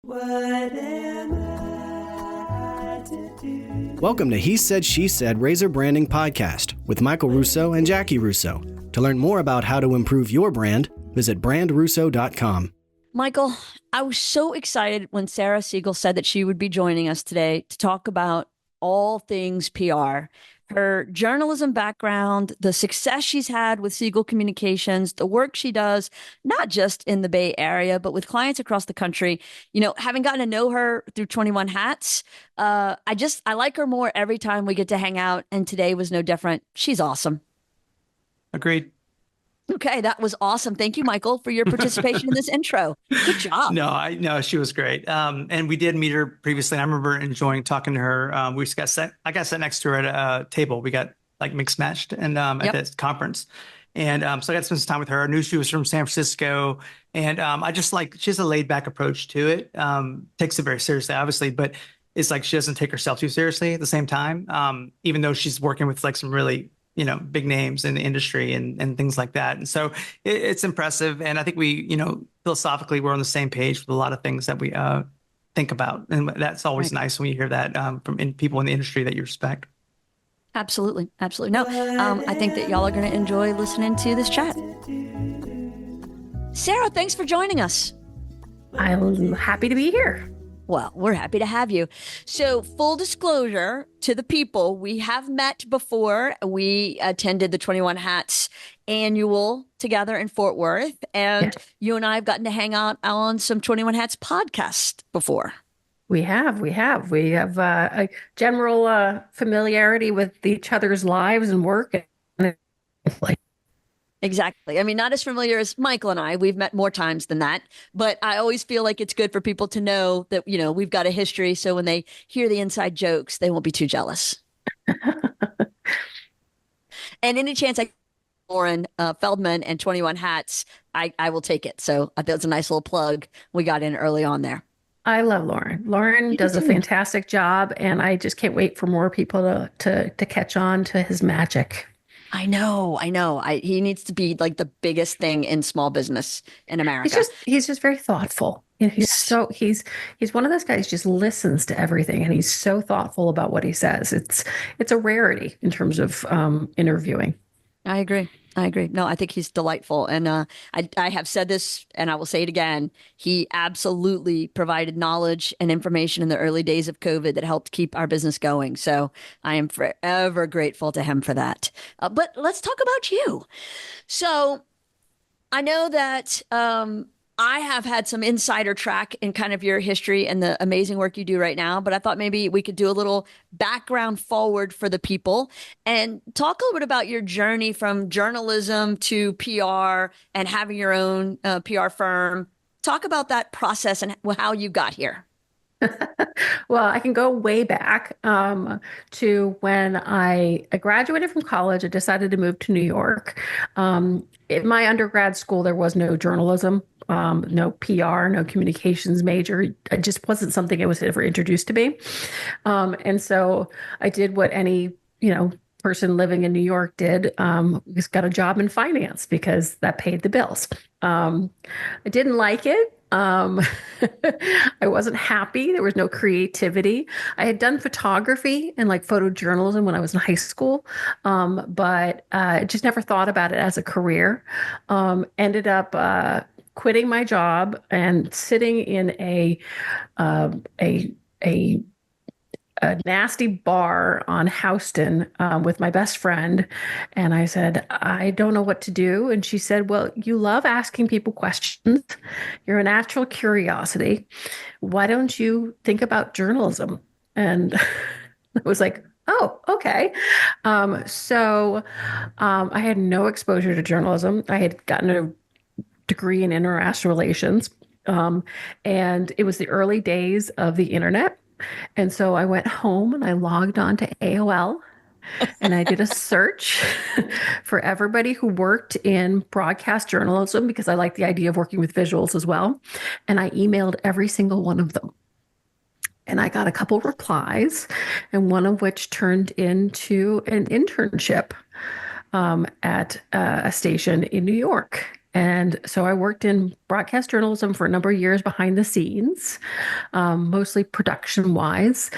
What am I to do? Welcome to He Said, She Said Razor Branding Podcast with Michael Russo and Jaci Russo. To learn more about how to improve your brand, visit brandRUSSO.com. Michael, I was so excited when Sarah Segal said that she would be joining us today to talk about all things PR. Her journalism background, the success she's had with Segal Communications, the work she does, not just in the Bay Area, but with clients across the country. You know, having gotten to know her through 21 Hats, I like her more every time we get to hang out, and today was no different. She's awesome. Agreed. Okay, that was awesome. Thank you, Michael, for your participation in this intro. Good job. No, she was great. And we did meet her previously. I remember enjoying talking to her. I got sat next to her at a table. We got like mixed matched and at this conference. And so I got to spend some time with her. I knew she was from San Francisco. And I just she has a laid back approach to it. Takes it very seriously, obviously, but it's like she doesn't take herself too seriously at the same time. Even though she's working with like some really big names in the industry and things like that. And so it's impressive. And I think we, philosophically, we're on the same page with a lot of things that we think about. And that's always nice when you hear that from people in the industry that you respect. Absolutely. Absolutely. No, I think that y'all are going to enjoy listening to this chat. Sarah, thanks for joining us. I'm happy to be here. Well, we're happy to have you. So, full disclosure to the people, we have met before. We attended the 21 Hats annual together in Fort Worth, and you and I have gotten to hang out on some 21 Hats podcast before. We have a general familiarity with each other's lives and work. Exactly. I mean, not as familiar as Michael and I. We've met more times than that. But I always feel like it's good for people to know that, we've got a history. So when they hear the inside jokes, they won't be too jealous. And any chance Lauren Feldman and 21 Hats, I will take it. So that's a nice little plug we got in early on there. I love Lauren. Lauren does a fantastic job. And I just can't wait for more people to catch on to his magic. I know. He needs to be like the biggest thing in small business in America. He's just very thoughtful. He's one of those guys who just listens to everything, and he's so thoughtful about what he says. It's a rarity in terms of interviewing. I agree. No, I think he's delightful. And I have said this, and I will say it again. He absolutely provided knowledge and information in the early days of COVID that helped keep our business going. So I am forever grateful to him for that. But let's talk about you. So I know that I have had some insider track in kind of your history and the amazing work you do right now, but I thought maybe we could do a little background forward for the people and talk a little bit about your journey from journalism to PR and having your own PR firm. Talk about that process and how you got here. Well, I can go way back to when I graduated from college. I decided to move to New York. In my undergrad school, there was no journalism, no PR, no communications major. It just wasn't something I was ever introduced to me. And so I did what any, person living in New York did, just got a job in finance because that paid the bills. I didn't like it. I wasn't happy. There was no creativity. I had done photography and photojournalism when I was in high school, but just never thought about it as a career. Ended up quitting my job and sitting in a nasty bar on Houston with my best friend. And I said, I don't know what to do. And she said, well, you love asking people questions. You're a natural curiosity. Why don't you think about journalism? And I was like, oh, okay. So I had no exposure to journalism. I had gotten a degree in international relations. And it was the early days of the internet. And so I went home and I logged on to AOL and I did a search for everybody who worked in broadcast journalism because I like the idea of working with visuals as well. And I emailed every single one of them. And I got a couple replies, and one of which turned into an internship at a station in New York. And so I worked in broadcast journalism for a number of years behind the scenes, mostly production wise.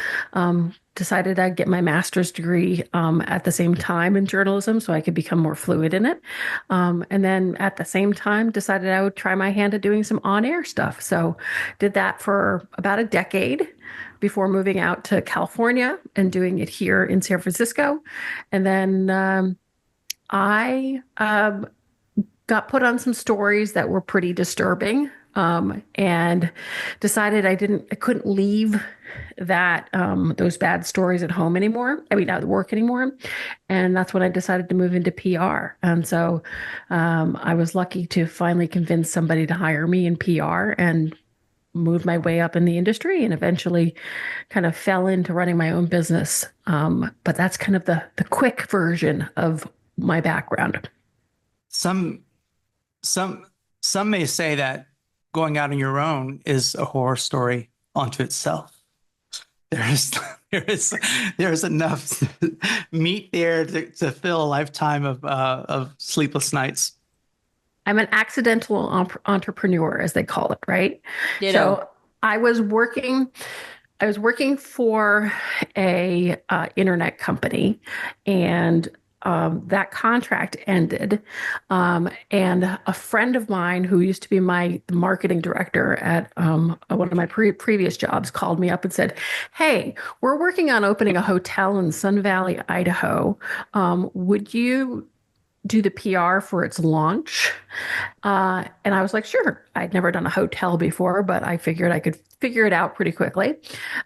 Decided I'd get my master's degree at the same time in journalism so I could become more fluid in it. And then at the same time, decided I would try my hand at doing some on air stuff. So did that for about a decade before moving out to California and doing it here in San Francisco. And then I got put on some stories that were pretty disturbing, and decided I couldn't leave that those bad stories at home anymore. I mean, not at work anymore. And that's when I decided to move into PR. And so I was lucky to finally convince somebody to hire me in PR and moved my way up in the industry and eventually kind of fell into running my own business. But that's kind of the quick version of my background. Some may say that going out on your own is a horror story unto itself. There is enough meat there to fill a lifetime of sleepless nights. I'm an accidental entrepreneur, as they call it, right? Ditto. So I was working for a internet company, and that contract ended. And a friend of mine who used to be my marketing director at one of my previous jobs called me up and said, "Hey, we're working on opening a hotel in Sun Valley, Idaho. Would you do the PR for its launch?" And I was like, sure. I'd never done a hotel before, but I figured I could figure it out pretty quickly.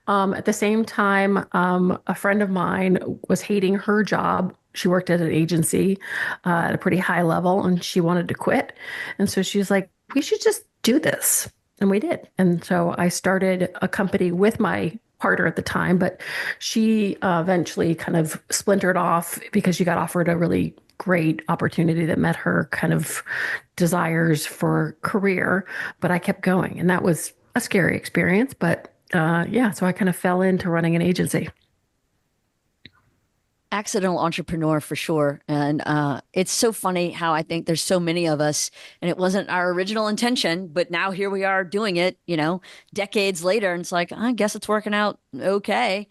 At the same time, a friend of mine was hating her job. She worked at an agency at a pretty high level, and she wanted to quit. And so she was like, we should just do this. And we did. And so I started a company with my partner at the time, but she eventually kind of splintered off because she got offered a really great opportunity that met her kind of desires for career. But I kept going, and that was a scary experience. But yeah, so I kind of fell into running an agency. Accidental entrepreneur for sure. And it's so funny how I think there's so many of us, and it wasn't our original intention, but now here we are doing it, decades later. And it's like, I guess it's working out okay.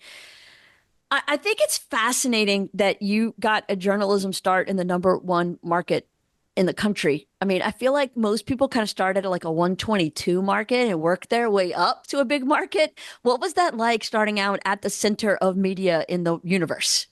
I think it's fascinating that you got a journalism start in the number one market in the country. I mean, I feel like most people kind of start at like a 122 market and work their way up to a big market. What was that like starting out at the center of media in the universe?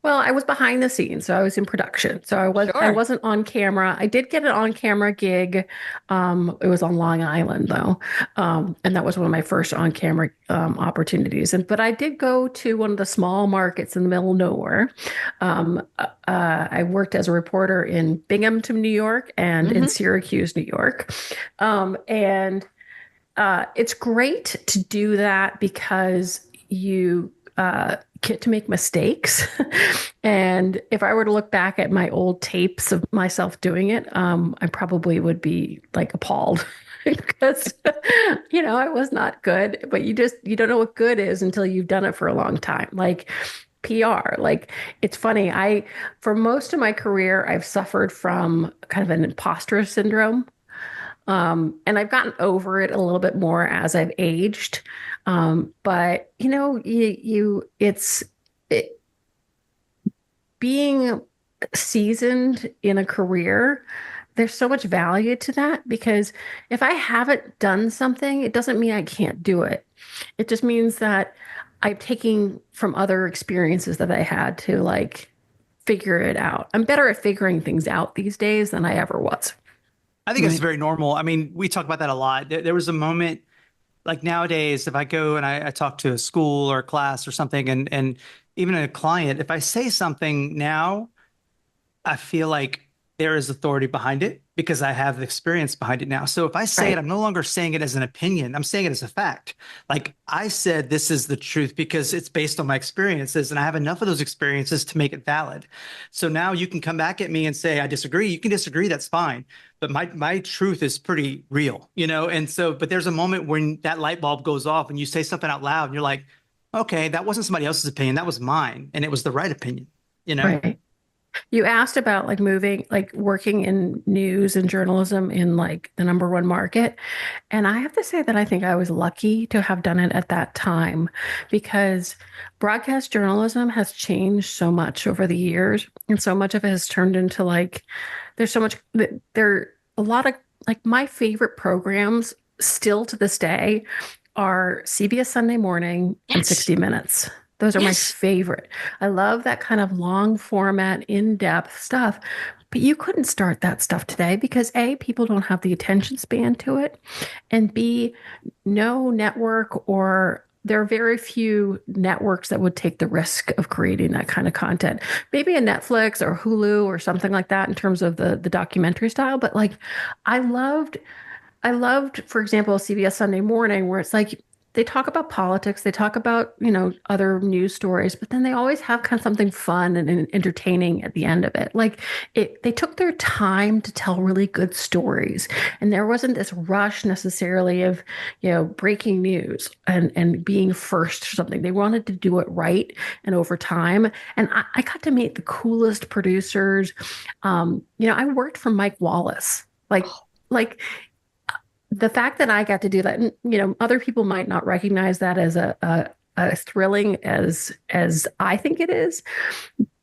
Well, I was behind the scenes, so I was in production. So I Sure. wasn't on camera. I did get an on-camera gig. It was on Long Island though. And that was one of my first on-camera opportunities. But I did go to one of the small markets in the middle of nowhere. I worked as a reporter in Binghamton, New York, and in Syracuse, New York. And it's great to do that because you get to make mistakes. And if I were to look back at my old tapes of myself doing it, I probably would be like appalled because, I was not good, but you don't know what good is until you've done it for a long time. Like PR, like it's funny. For most of my career, I've suffered from kind of an imposter syndrome. And I've gotten over it a little bit more as I've aged. But being seasoned in a career, there's so much value to that because if I haven't done something, it doesn't mean I can't do it. It just means that I'm taking from other experiences that I had to like figure it out. I'm better at figuring things out these days than I ever was. I think it's very normal. I mean, we talk about that a lot. There was a moment like nowadays, if I go and I talk to a school or a class or something, and even a client, if I say something now, I feel like there is authority behind it because I have the experience behind it now. So if I say it, I'm no longer saying it as an opinion. I'm saying it as a fact. Like I said, this is the truth because it's based on my experiences and I have enough of those experiences to make it valid. So now you can come back at me and say, I disagree. You can disagree. That's fine. But my truth is pretty real, And so, but there's a moment when that light bulb goes off and you say something out loud and you're like, okay, that wasn't somebody else's opinion. That was mine. And it was the right opinion, Right. You asked about like moving, like working in news and journalism in like the number one market. And I have to say that I think I was lucky to have done it at that time because broadcast journalism has changed so much over the years. And so much of it has turned into like, there's so much, there a lot of like my favorite programs still to this day are CBS Sunday Morning and Yes. 60 Minutes. Those are my Yes. favorite. I love that kind of long format, in-depth stuff. But you couldn't start that stuff today because A, people don't have the attention span to it, and B, no network or there are very few networks that would take the risk of creating that kind of content. Maybe a Netflix or Hulu or something like that in terms of the documentary style. But like I loved for example, CBS Sunday Morning, where it's like they talk about politics, they talk about, other news stories, but then they always have kind of something fun and entertaining at the end of it. Like they took their time to tell really good stories. And there wasn't this rush necessarily of, breaking news and being first or something. They wanted to do it right and over time. And I got to meet the coolest producers. I worked for Mike Wallace. Like the fact that I got to do that, and other people might not recognize that as a thrilling as I think it is,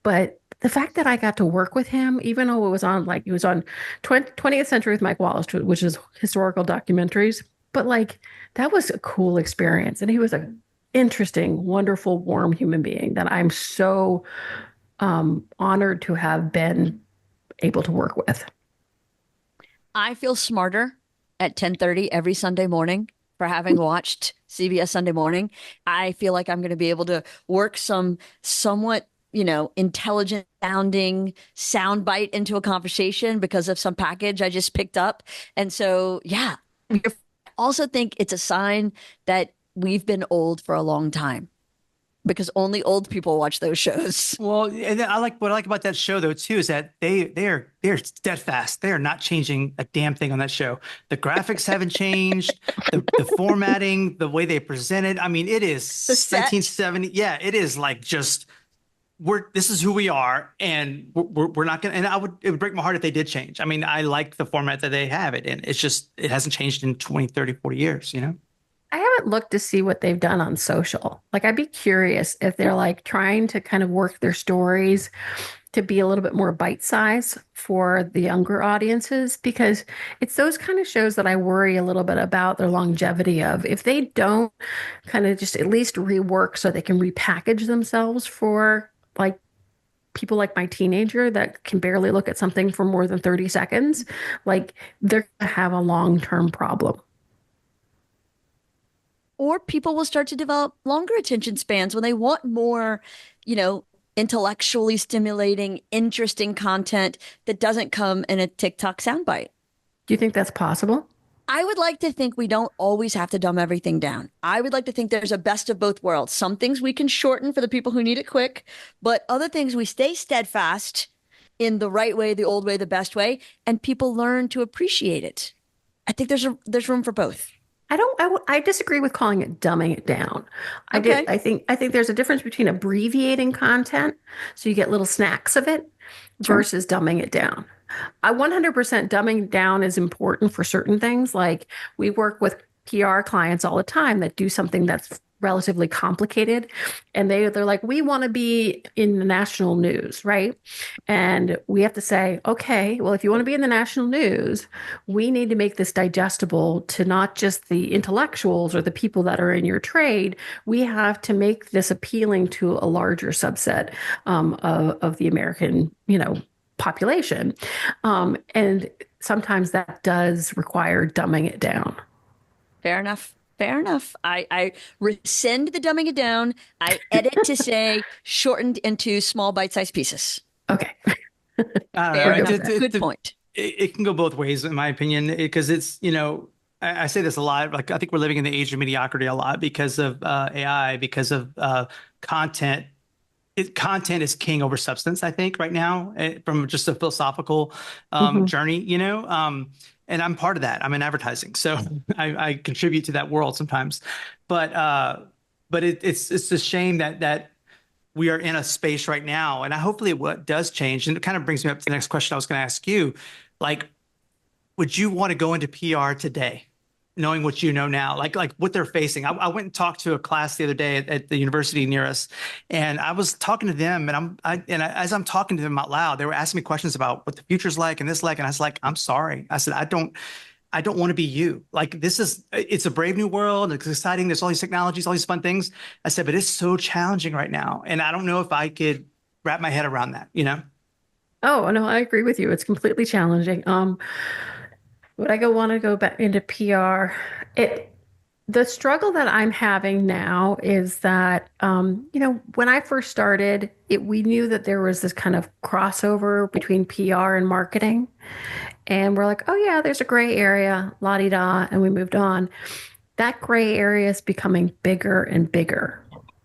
but the fact that I got to work with him, even though it was on 20th Century with Mike Wallace, which is historical documentaries, but like that was a cool experience, and he was a interesting, wonderful, warm human being that I'm so honored to have been able to work with. I feel smarter at 10:30 every Sunday morning for having watched CBS Sunday Morning. I feel like I'm going to be able to work some somewhat, intelligent sounding soundbite into a conversation because of some package I just picked up. And so, yeah, I also think it's a sign that we've been old for a long time because only old people watch those shows. Well, and what I like about that show though too is that they're steadfast. They are not changing a damn thing on that show. The graphics haven't changed, the formatting, the way they present it. I mean, it The is set. 1970. Yeah, it is like just this is who we are, and we're not gonna. And it would break my heart if they did change. I mean, I like the format that they have it, and it's just it hasn't changed in 20, 30, 40 years. I haven't looked to see what they've done on social. Like, I'd be curious if they're like trying to kind of work their stories to be a little bit more bite size for the younger audiences, because it's those kind of shows that I worry a little bit about their longevity of. If they don't kind of just at least rework so they can repackage themselves for like people like my teenager that can barely look at something for more than 30 seconds, like they're going to have a long-term problem. Or people will start to develop longer attention spans when they want more, you know, intellectually stimulating, interesting content that doesn't come in a TikTok soundbite. Do you think that's possible? I would like to think we don't always have to dumb everything down. I would like to think there's a best of both worlds. Some things we can shorten for the people who need it quick, but other things we stay steadfast in the right way, the old way, the best way, and people learn to appreciate it. I think there's room for both. I disagree with calling it dumbing it down. Okay. I think there's a difference between abbreviating content so you get little snacks of it Sure. versus dumbing it down. I 100% dumbing down is important for certain things. Like we work with PR clients all the time that do something that's relatively complicated, and they're like, we want to be in the national news, right? And we have to say, okay, well, if you want to be in the national news, we need to make this digestible to not just the intellectuals or the people that are in your trade. We have to make this appealing to a larger subset of the American, population. And sometimes that does require dumbing it down. Fair enough. Fair enough. I rescind the dumbing it down. I edit to say shortened into small bite-sized pieces. Okay. I don't Fair know. enough. Good point. It can go both ways, in my opinion, because it's, I say this a lot. Like, I think we're living in the age of mediocrity a lot because of AI, because of content. Content is king over substance, I think, right now, from just a philosophical Mhm. journey, and I'm part of that. I'm in advertising, so I contribute to that world sometimes. But it's a shame that we are in a space right now, and hopefully what does change, and it kind of brings me up to the next question I was going to ask you, like, would you want to go into PR today, knowing what you know now, like what they're facing? I went and talked to a class the other day at the university near us, and I was talking to them, and as I'm talking to them out loud, they were asking me questions about what the future's like and this like, and I was like, I'm sorry. I said, I don't want to be you. Like, it's a brave new world. It's exciting. There's all these technologies, all these fun things. I said, but it's so challenging right now. And I don't know if I could wrap my head around that, you know? Oh, no, I agree with you. It's completely challenging. Would I want to go back into PR? The struggle that I'm having now is that, when I first started, we knew that there was this kind of crossover between PR and marketing. And we're like, oh yeah, there's a gray area, la-di-da, and we moved on. That gray area is becoming bigger and bigger.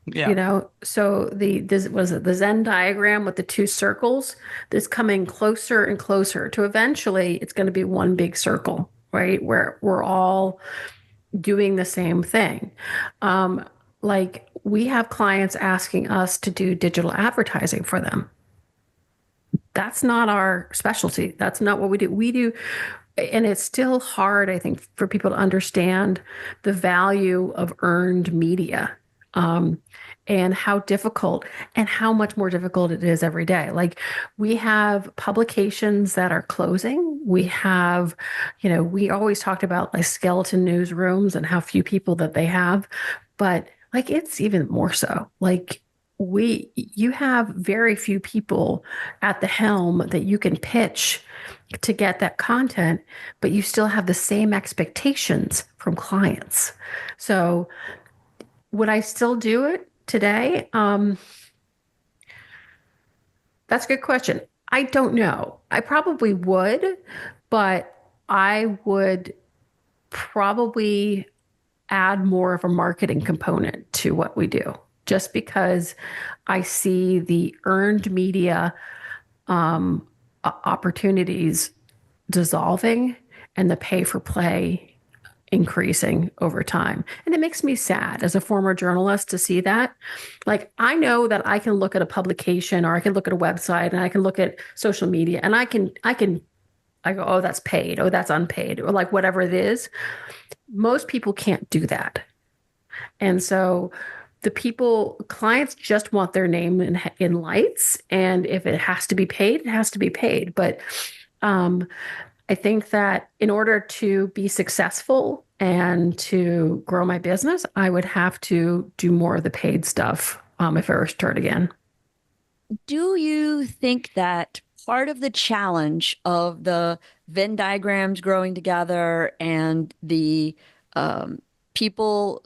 Yeah. So this was it the Venn diagram with the two circles that's coming closer and closer to eventually it's going to be one big circle, right? Where we're all doing the same thing. Like we have clients asking us to do digital advertising for them. That's not our specialty. That's not what we do. We do, and it's still hard, I think, for people to understand the value of earned media. And how difficult and how much more difficult it is every day. Like we have publications that are closing. We have, we always talked about like skeleton newsrooms and how few people that they have, but like it's even more so. Like you have very few people at the helm that you can pitch to get that content, but you still have the same expectations from clients. So would I still do it today? That's a good question. I don't know. I probably would, but I would probably add more of a marketing component to what we do, just because I see the earned media opportunities dissolving and the pay for play increasing over time. And it makes me sad as a former journalist to see that. Like, I know that I can look at a publication or I can look at a website and I can look at social media and I go, oh, that's paid. Oh, that's unpaid, or like whatever it is. Most people can't do that. And so clients just want their name in lights. And if it has to be paid, it has to be paid. But I think that in order to be successful and to grow my business, I would have to do more of the paid stuff if I were to start again. Do you think that part of the challenge of the Venn diagrams growing together and the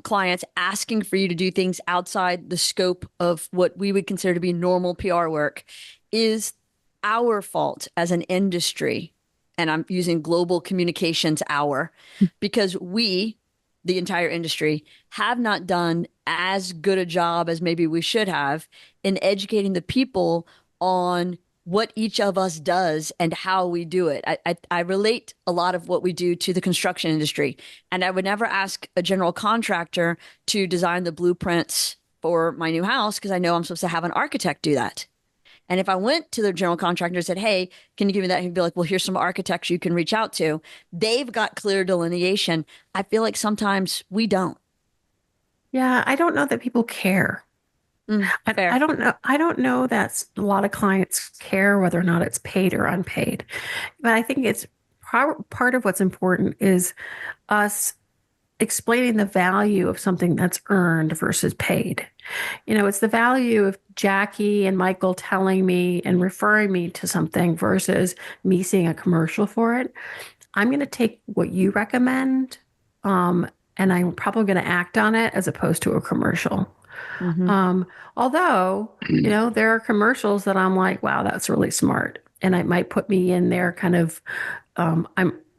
clients asking for you to do things outside the scope of what we would consider to be normal PR work is our fault as an industry? And I'm using global communications hour because we, the entire industry, have not done as good a job as maybe we should have in educating the people on what each of us does and how we do it. I relate a lot of what we do to the construction industry, and I would never ask a general contractor to design the blueprints for my new house because I know I'm supposed to have an architect do that. And if I went to the general contractor and said, hey, can you give me that? He'd be like, well, here's some architects you can reach out to. They've got clear delineation. I feel like sometimes we don't. Yeah, I don't know that people care. Fair. I don't know. I don't know that a lot of clients care whether or not it's paid or unpaid. But I think it's part of what's important is us explaining the value of something that's earned versus paid. It's the value of Jaci and Michael telling me and referring me to something versus me seeing a commercial for it. I'm going to take what you recommend, and I'm probably going to act on it as opposed to a commercial. Mm-hmm. Although, there are commercials that I'm like, wow, that's really smart. And it might put me in there kind of,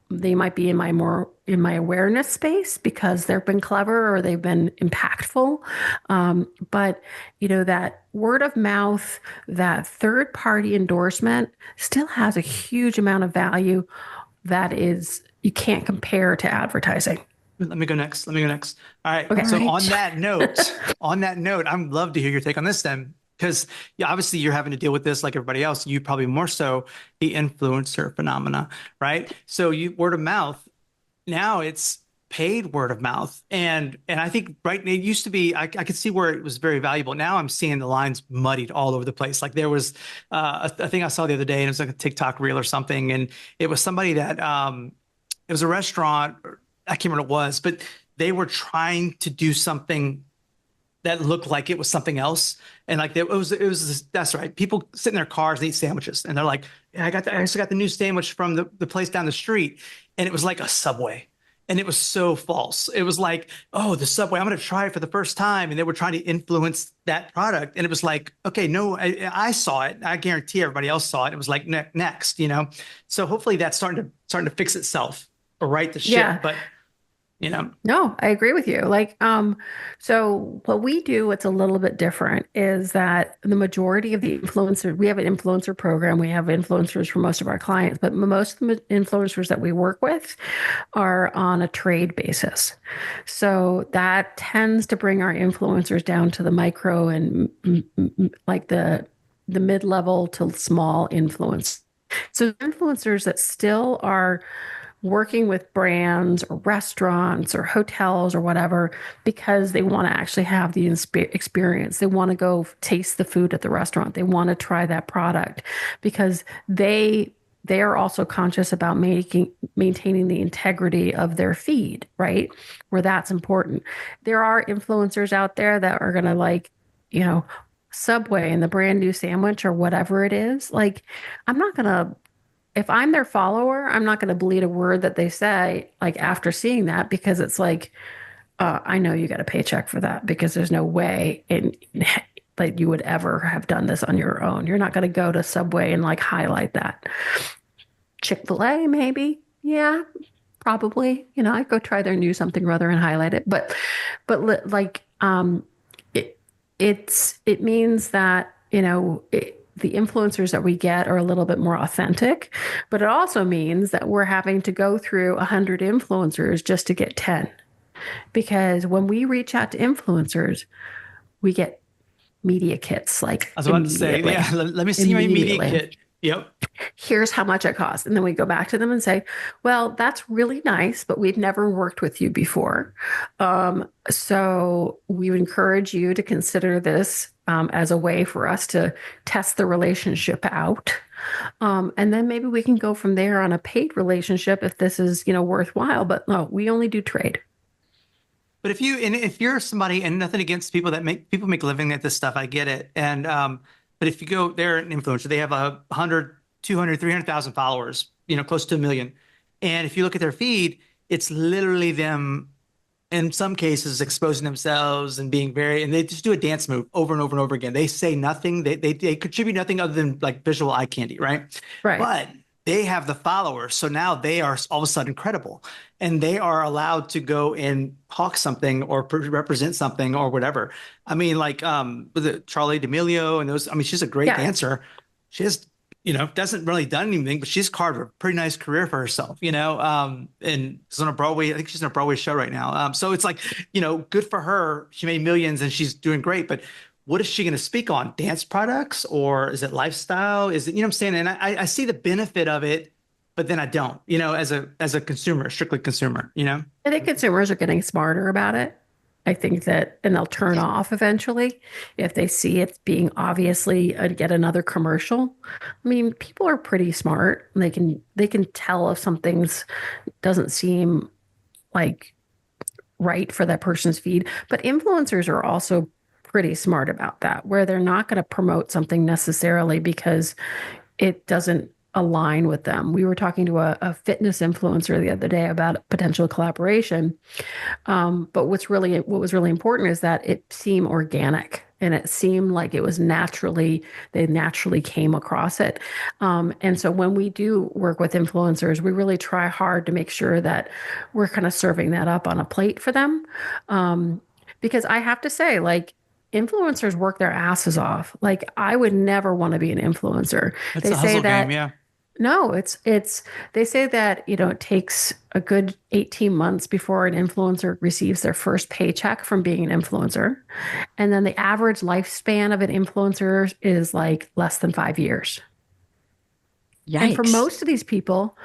they might be in my awareness space because they've been clever or they've been impactful. But that word of mouth, that third party endorsement still has a huge amount of value that is, you can't compare to advertising. Let me go next. All right. Okay. So on that note, I'd love to hear your take on this then. Because yeah, obviously you're having to deal with this like everybody else. You probably more so the influencer phenomena, right? So you word of mouth, now it's paid word of mouth. And I think right, it used to be I could see where it was very valuable. Now I'm seeing the lines muddied all over the place. Like there was a thing I saw the other day, and it was like a TikTok reel or something, and it was somebody that it was a restaurant, I can't remember what it was, but they were trying to do something that looked like it was something else. And like it was that's right. People sit in their cars and eat sandwiches, and they're like, yeah, I also got the new sandwich from the place down the street, and it was like a Subway. And it was so false. It was like, oh, the Subway, I'm going to try it for the first time. And they were trying to influence that product. And it was like, okay, no, I saw it. I guarantee everybody else saw it. It was like next, you know? So hopefully that's starting to fix itself or right the ship. Yeah. But you know, No, I agree with you. Like, so what we do, what's a little bit different is that the majority of the influencers, we have an influencer program. We have influencers for most of our clients, but most of the influencers that we work with are on a trade basis. So that tends to bring our influencers down to the micro and like the mid-level to small influence. So influencers that still are working with brands or restaurants or hotels or whatever because they want to actually have the experience. They want to go taste the food at the restaurant. They want to try that product because they are also conscious about maintaining the integrity of their feed, right? Where that's important. There are influencers out there that are going to like, Subway and the brand new sandwich or whatever it is. Like, I'm not going to if I'm their follower, I'm not going to believe a word that they say, like after seeing that, because it's like, I know you got a paycheck for that because there's no way that you would ever have done this on your own. You're not going to go to Subway and like highlight that. Chick-fil-A, maybe. Yeah, probably. I'd go try their new something or other and highlight it. But like, it means that, the influencers that we get are a little bit more authentic, but it also means that we're having to go through 100 influencers just to get 10. Because when we reach out to influencers, we get media kits like I was about to say, yeah, let me see my media kit. Yep. Here's how much it costs. And then we go back to them and say, well, that's really nice, but we've never worked with you before. So we would encourage you to consider this as a way for us to test the relationship out. And then maybe we can go from there on a paid relationship if this is, worthwhile. But no, we only do trade. But if you're somebody, and nothing against people that make a living at this stuff, I get it. And but if you go, they're an influencer, they have 100, 200, 300,000 followers, close to 1 million. And if you look at their feed, it's literally them, in some cases, exposing themselves and being and they just do a dance move over and over and over again. They say nothing. They contribute nothing other than like visual eye candy, right? Right. But they have the followers. So now they are all of a sudden credible, and they are allowed to go and hawk something or represent something or whatever. I mean, like, with it Charli D'Amelio and those, I mean, she's a great dancer. She has, doesn't really done anything, but she's carved a pretty nice career for herself, and she's on a Broadway. I think she's on a Broadway show right now. So it's like, good for her. She made millions and she's doing great, but what is she going to speak on? Dance products, or is it lifestyle? Is it, what I'm saying? And I see the benefit of it, but then I don't, as a consumer, strictly consumer, I think consumers are getting smarter about it. I think that, and they'll turn off eventually if they see it being obviously yet another commercial. I mean, people are pretty smart. They can tell if something's doesn't seem like right for that person's feed. But influencers are also pretty smart about that, where they're not going to promote something necessarily because it doesn't align with them. We were talking to a fitness influencer the other day about potential collaboration. But what was really important is that it seemed organic and it seemed like it was they naturally came across it. And so when we do work with influencers, we really try hard to make sure that we're kind of serving that up on a plate for them. Because I have to say, like, influencers work their asses off. Like, I would never want to be an influencer. It's a hustle game, yeah. No, they say that, it takes a good 18 months before an influencer receives their first paycheck from being an influencer. And then the average lifespan of an influencer is like less than 5 years. And for Yikes. most of these people,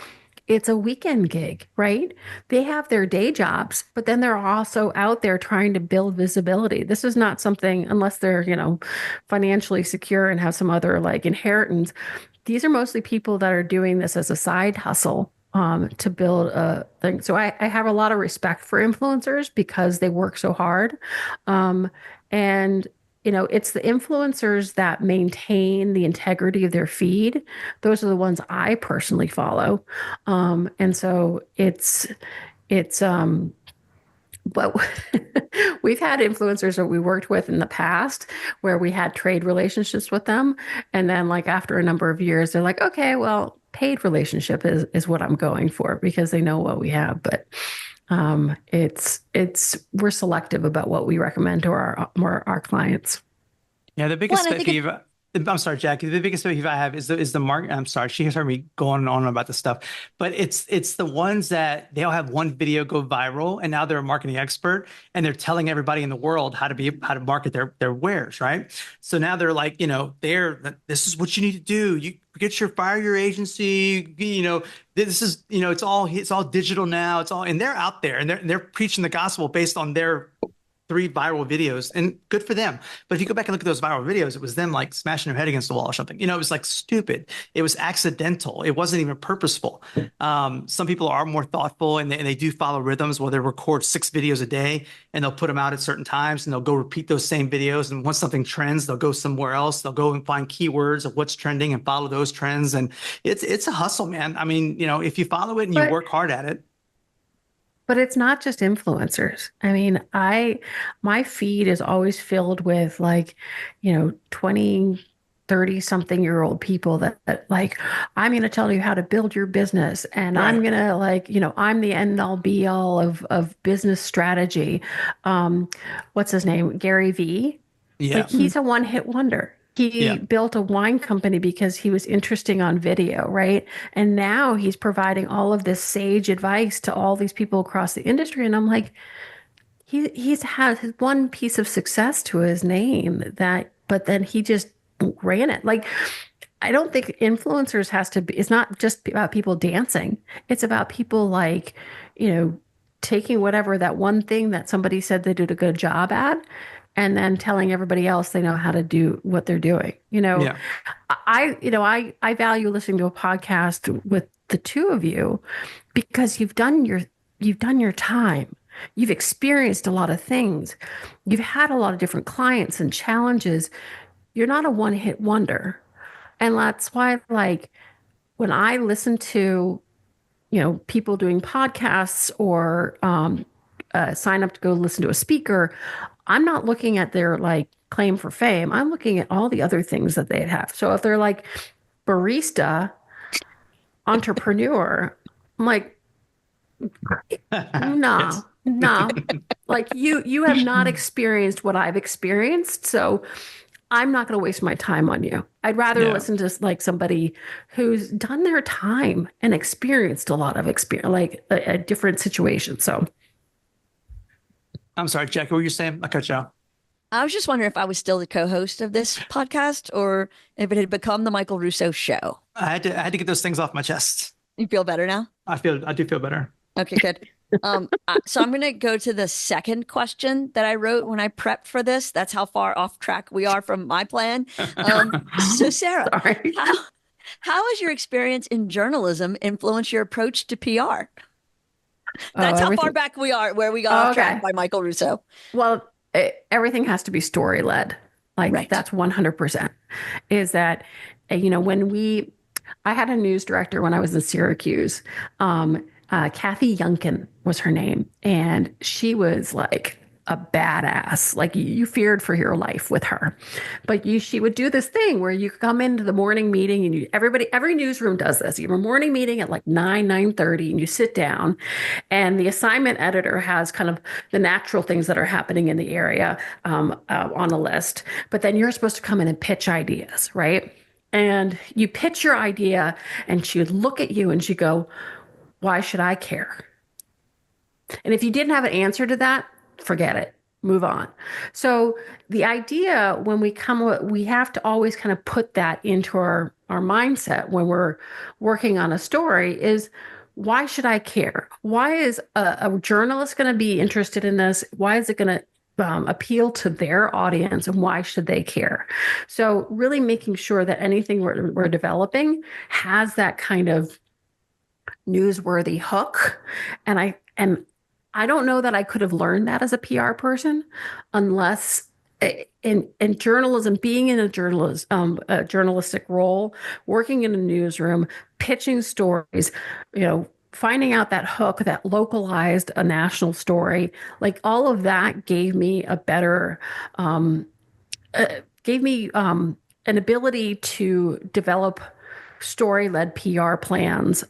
it's a weekend gig, right? They have their day jobs, but then they're also out there trying to build visibility. This is not something, unless they're, financially secure and have some other like inheritance. These are mostly people that are doing this as a side hustle to build a thing. So I have a lot of respect for influencers because they work so hard. And it's the influencers that maintain the integrity of their feed. Those are the ones I personally follow. And so it's but we've had influencers that we worked with in the past where we had trade relationships with them. And then like after a number of years, they're like, okay, well, paid relationship is what I'm going for because they know what we have. But we're selective about what we recommend to our clients. Yeah, the Well, biggest and I pet think peeve. I'm sorry, Jackie. The biggest pet peeve I have is the market. I'm sorry, she has heard me go on and on about this stuff, but it's the ones that they'll have one video go viral, and now they're a marketing expert, and they're telling everybody in the world how to market their wares, right? So now they're like, this is what you need to do. You fire your agency. This is it's all digital now. It's all, and they're out there and they're preaching the gospel based on their 3 viral videos, and good for them. But if you go back and look at those viral videos, it was them like smashing their head against the wall or something. It was like stupid. It was accidental. It wasn't even purposeful. Some people are more thoughtful and they do follow rhythms where they record 6 videos a day and they'll put them out at certain times and they'll go repeat those same videos. And once something trends, they'll go somewhere else. They'll go and find keywords of what's trending and follow those trends. And it's a hustle, man. I mean, if you follow it and you But work hard at it. But it's not just influencers. I mean, my feed is always filled with like, 20, 30 something year old people that like, I'm going to tell you how to build your business. And Right. I'm going to like, I'm the end all be all of business strategy. What's his name? Gary V. Yeah. Like he's a one hit wonder. He Yeah. built a wine company because he was interesting on video, right? And now he's providing all of this sage advice to all these people across the industry. And I'm like, he's had his one piece of success to his name but then he just ran it. Like, I don't think influencers has to be, it's not just about people dancing. It's about people like, taking whatever that one thing that somebody said they did a good job at and then telling everybody else they know how to do what they're doing. Yeah. I value listening to a podcast with the two of you because you've done your time. You've experienced a lot of things. You've had a lot of different clients and challenges. You're not a one-hit wonder. And that's why, like, when I listen to, people doing podcasts or sign up to go listen to a speaker, I'm not looking at their like claim for fame. I'm looking at all the other things that they have. So if they're like barista, entrepreneur, I'm like, no, Yes. no. Like you have not experienced what I've experienced. So I'm not going to waste my time on you. I'd rather Yeah. listen to like somebody who's done their time and experienced a lot of experience, like a different situation. So I'm sorry, Jackie, what were you saying? I cut you off. I was just wondering if I was still the co-host of this podcast or if it had become the Michael Russo show. I had to get those things off my chest. You feel better now? I do feel better. Okay, good. So I'm going to go to the second question that I wrote when I prepped for this. That's how far off track we are from my plan. So Sarah, sorry. how has your experience in journalism influenced your approach to PR? That's how far back we are, where we got off track by Michael Russo. Well, everything has to be story led. Like Right. that's 100%. Is that, I had a news director when I was in Syracuse. Kathy Yunkin was her name. And she was like a badass. Like you feared for your life with her. But she would do this thing where you come into the morning meeting and every newsroom does this. You have a morning meeting at like 9:30 and you sit down and the assignment editor has kind of the natural things that are happening in the area on a list. But then you're supposed to come in and pitch ideas, right? And you pitch your idea, and she would look at you and she'd go, why should I care? And if you didn't have an answer to that, forget it. Move on. So the idea when we have to always kind of put that into our mindset when we're working on a story is, why should I care? Why is a journalist going to be interested in this? Why is it going to appeal to their audience, and why should they care? So really making sure that anything we're developing has that kind of newsworthy hook. And I don't know that I could have learned that as a PR person unless in journalism, being in a journalistic role, working in a newsroom, pitching stories, finding out that hook that localized a national story, like all of that gave me a better, an ability to develop story-led PR plans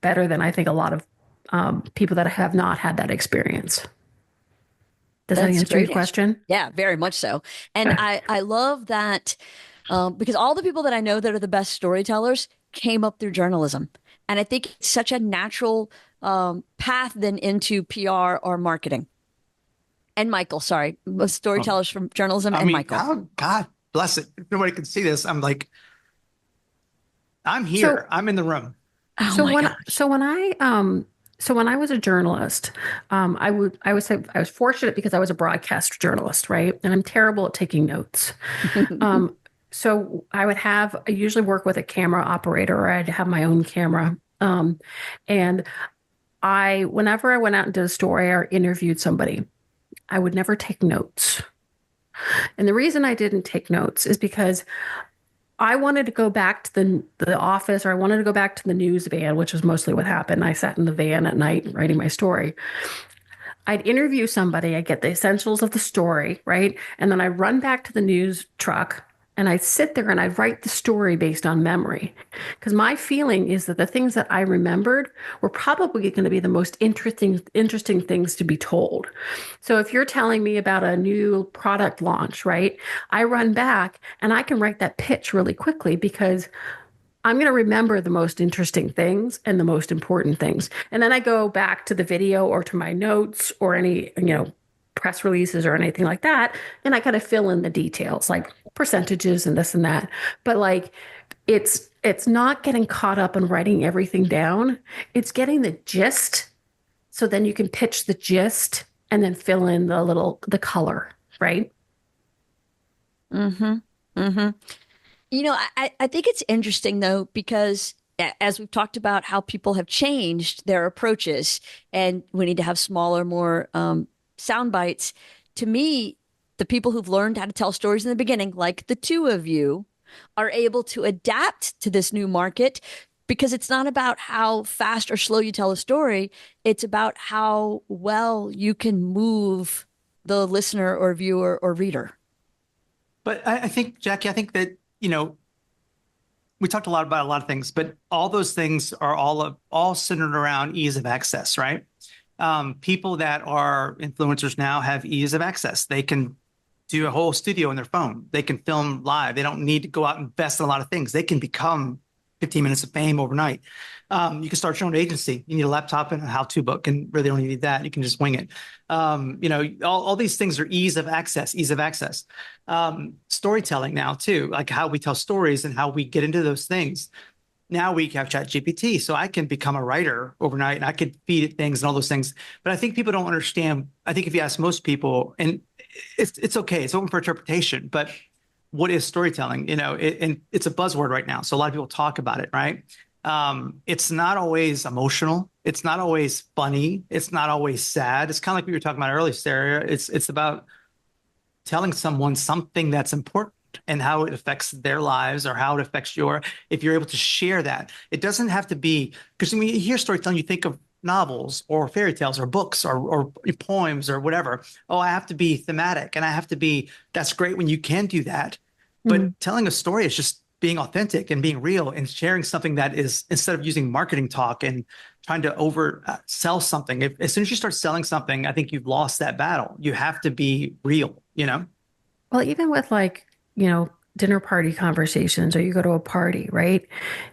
better than I think a lot of people that have not had that experience. Does that answer your question? Yeah, very much so. And I love that because all the people that I know that are the best storytellers came up through journalism. And I think it's such a natural path then into PR or marketing. And Michael, sorry, storytellers from journalism and Michael. Oh, God bless it. If nobody can see this, I'm like, I'm here. I'm in the room. Oh So my when gosh. so when I was a journalist, I would say I was fortunate because I was a broadcast journalist, right? And I'm terrible at taking notes. So I usually work with a camera operator, or I'd have my own camera. And whenever I went out and did a story or interviewed somebody, I would never take notes. And the reason I didn't take notes is because I wanted to go back to the office, or I wanted to go back to the news van, which was mostly what happened. I sat in the van at night writing my story. I'd interview somebody, I'd get the essentials of the story, right? And then I run back to the news truck and I'd sit there and I'd write the story based on memory. Because my feeling is that the things that I remembered were probably going to be the most interesting things to be told. So if you're telling me about a new product launch, right? I run back and I can write that pitch really quickly because I'm going to remember the most interesting things and the most important things. And then I go back to the video or to my notes or any, press releases or anything like that. And I kind of fill in the details like percentages and this and that. But like, it's not getting caught up in writing everything down. It's getting the gist. So then you can pitch the gist and then fill in the color, right? Mm-hmm. Mm-hmm. I think it's interesting though, because as we've talked about how people have changed their approaches and we need to have smaller, more sound bites. To me, the people who've learned how to tell stories in the beginning, like the two of you, are able to adapt to this new market because it's not about how fast or slow you tell a story. It's about how well you can move the listener or viewer or reader. But I think, Jackie, that, we talked a lot about a lot of things, but all those things are all centered around ease of access, right? People that are influencers now have ease of access. They can do a whole studio on their phone. They can film live. They don't need to go out and invest in a lot of things. They can become 15 minutes of fame overnight. You can start your own agency. You need a laptop and a how-to book, and really don't need that. You can just wing it. All these things are ease of access. Storytelling now too, like how we tell stories and how we get into those things. Now we have ChatGPT, so I can become a writer overnight and I could feed it things and all those things. But I think people don't understand. I think if you ask most people, and it's okay, it's open for interpretation, but what is storytelling? And it's a buzzword right now. So a lot of people talk about it, right? It's not always emotional. It's not always funny. It's not always sad. It's kind of like we were talking about earlier, Sarah. It's about telling someone something that's important and how it affects their lives or how it affects if you're able to share that. It doesn't have to be, because when you hear storytelling, you think of novels or fairy tales or books or poems or whatever. Oh, I have to be thematic and that's great when you can do that. But telling a story is just being authentic and being real and sharing something that is, instead of using marketing talk and trying to sell something. As soon as you start selling something, I think you've lost that battle. You have to be real, Well, even with dinner party conversations or you go to a party, right?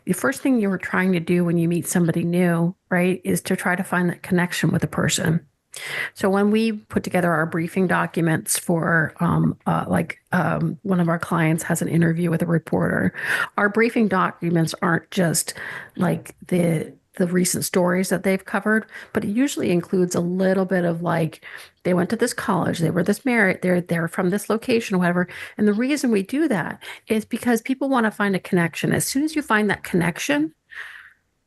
The first thing you were trying to do when you meet somebody new, right, is to try to find that connection with a person. So when we put together our briefing documents for one of our clients has an interview with a reporter, our briefing documents aren't just like the recent stories that they've covered, but it usually includes a little bit of like they went to this college, they were this married, they're from this location, whatever. And the reason we do that is because people want to find a connection. As soon as you find that connection,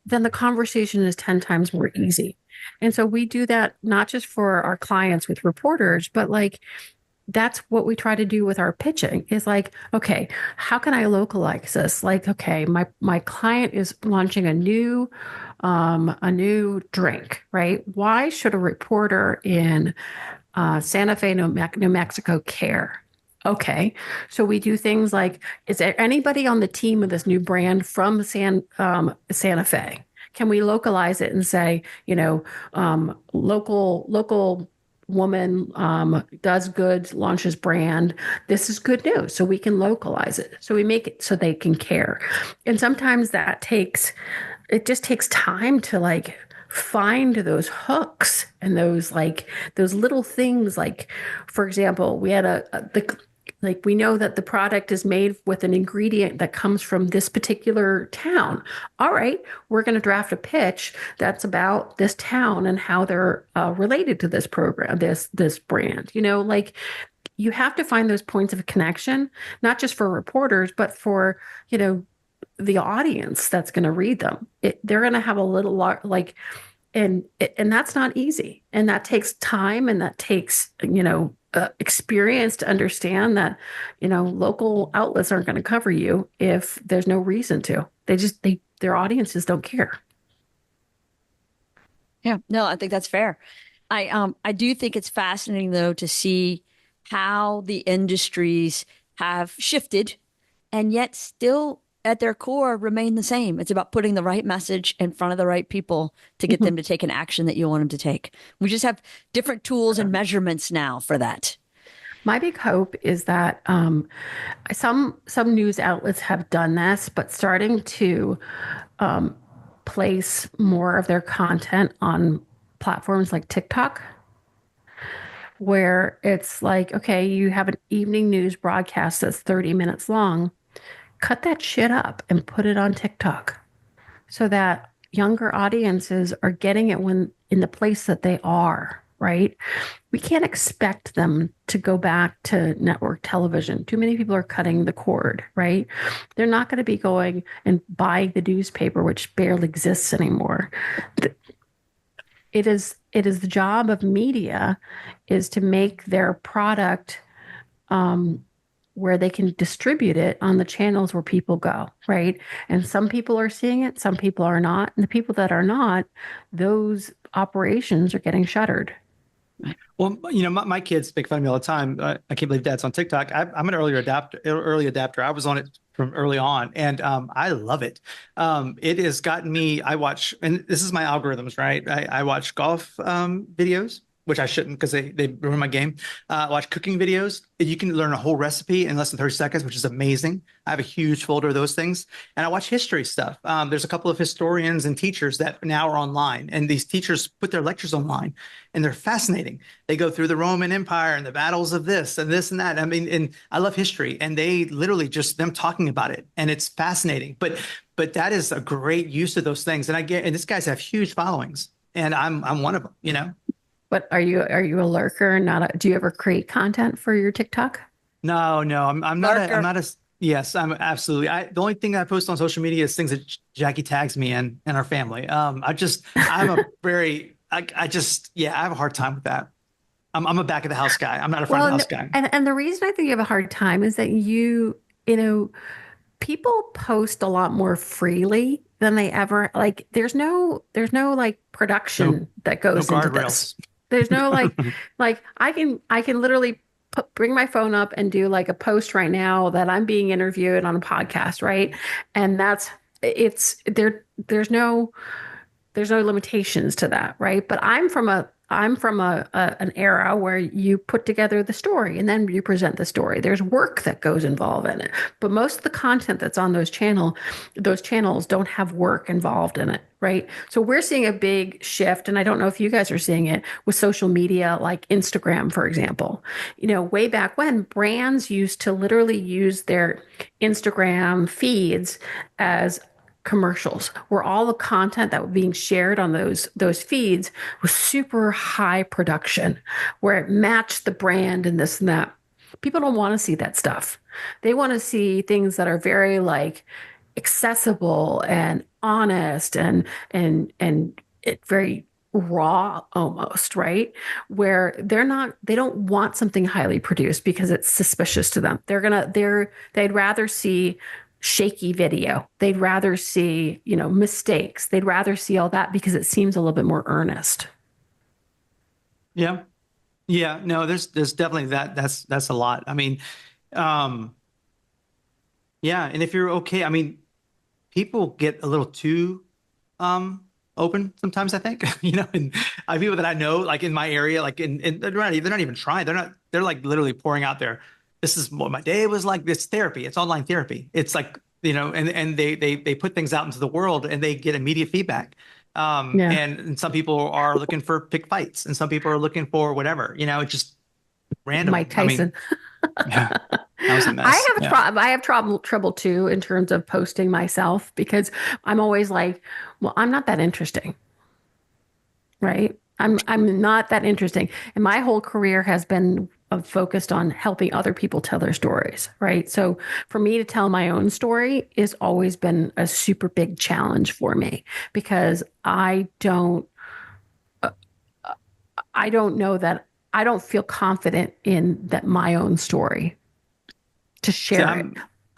then the conversation is 10 times more easy. And so we do that not just for our clients with reporters, but like that's what we try to do with our pitching is like, okay, how can I localize this? Like, okay, my client is launching a new drink, right? Why should a reporter in Santa Fe, New Mexico care? Okay, so we do things like, is there anybody on the team of this new brand from Santa Fe? Can we localize it and say, local woman does good, launches brand. This is good news. So we can localize it. So we make it so they can care. And sometimes it just takes time to like find those hooks and those little things. Like, for example, we had we know that the product is made with an ingredient that comes from this particular town. All right, we're going to draft a pitch that's about this town and how they're related to this program, this brand. You have to find those points of connection, not just for reporters, but for the audience that's going to read them. They're going to have a little and that's not easy, and that takes time, and that takes experience to understand that local outlets aren't going to cover you if there's no reason to. Their audiences don't care. Yeah, no, I think that's fair. I do think it's fascinating though to see how the industries have shifted and yet still at their core remain the same. It's about putting the right message in front of the right people to get them to take an action that you want them to take. We just have different tools and measurements now for that. My big hope is that some news outlets have done this, but starting to place more of their content on platforms like TikTok, where it's like, okay, you have an evening news broadcast that's 30 minutes long. Cut that shit up and put it on TikTok so that younger audiences are getting it when in the place that they are, right? We can't expect them to go back to network television. Too many people are cutting the cord, right? They're not going to be going and buying the newspaper, which barely exists anymore. It is the job of media is to make their product where they can distribute it on the channels where people go, right? And some people are seeing it, some people are not. And the people that are not, those operations are getting shuttered. Well, my kids make fun of me all the time. I can't believe Dad's on TikTok. I'm an early adapter. I was on it from early on, and I love it. It has gotten me. I watch, and this is my algorithms, right? I watch golf videos, which I shouldn't because they ruin my game. Watch cooking videos. You can learn a whole recipe in less than 30 seconds, which is amazing. I have a huge folder of those things. And I watch history stuff. There's a couple of historians and teachers that now are online. And these teachers put their lectures online. And they're fascinating. They go through the Roman Empire and the battles of this and that. I mean, and I love history. And they literally just them talking about it. And it's fascinating. But that is a great use of those things. And these guys have huge followings. And I'm one of them, But are you a lurker? Do you ever create content for your TikTok? No, I'm not. Yes, I'm absolutely. The only thing I post on social media is things that Jackie tags me in and our family. I have a hard time with that. I'm a back of the house guy. I'm not a front of the house guy. And the reason I think you have a hard time is that people post a lot more freely than they ever like. There's no like production that goes into this. There's no like I can literally bring my phone up and do like a post right now that I'm being interviewed on a podcast, right? And there's no limitations to that, right? But I'm from I'm from an era where you put together the story and then you present the story. There's work that goes involved in it. But most of the content that's on those channels don't have work involved in it, right? So we're seeing a big shift, and I don't know if you guys are seeing it with social media like Instagram, for example. Way back when, brands used to literally use their Instagram feeds as commercials, where all the content that was being shared on those feeds was super high production, where it matched the brand and this and that. People don't want to see that stuff. They want to see things that are very like accessible and honest and it very raw almost, right? Where they don't want something highly produced because it's suspicious to them. They'd rather see shaky video. They'd rather see, mistakes. They'd rather see all that because it seems a little bit more earnest. Yeah. Yeah. No, there's definitely that. That's a lot. I mean, yeah. And if you're okay, I mean, people get a little too open sometimes, I think. And people that I know, like in my area, like they're not even trying. They're like literally pouring out there. This is what my day was like. This therapy. It's online therapy. It's like, and they put things out into the world and they get immediate feedback. Yeah. And some people are looking for pick fights and some people are looking for whatever, it's just random. Mike Tyson. Yeah, that was a mess. I have trouble too in terms of posting myself because I'm always like, well, I'm not that interesting. Right? I'm not that interesting. And my whole career has been focused on helping other people tell their stories, right? So for me to tell my own story has always been a super big challenge for me because I don't know that I don't feel confident in that my own story to share it.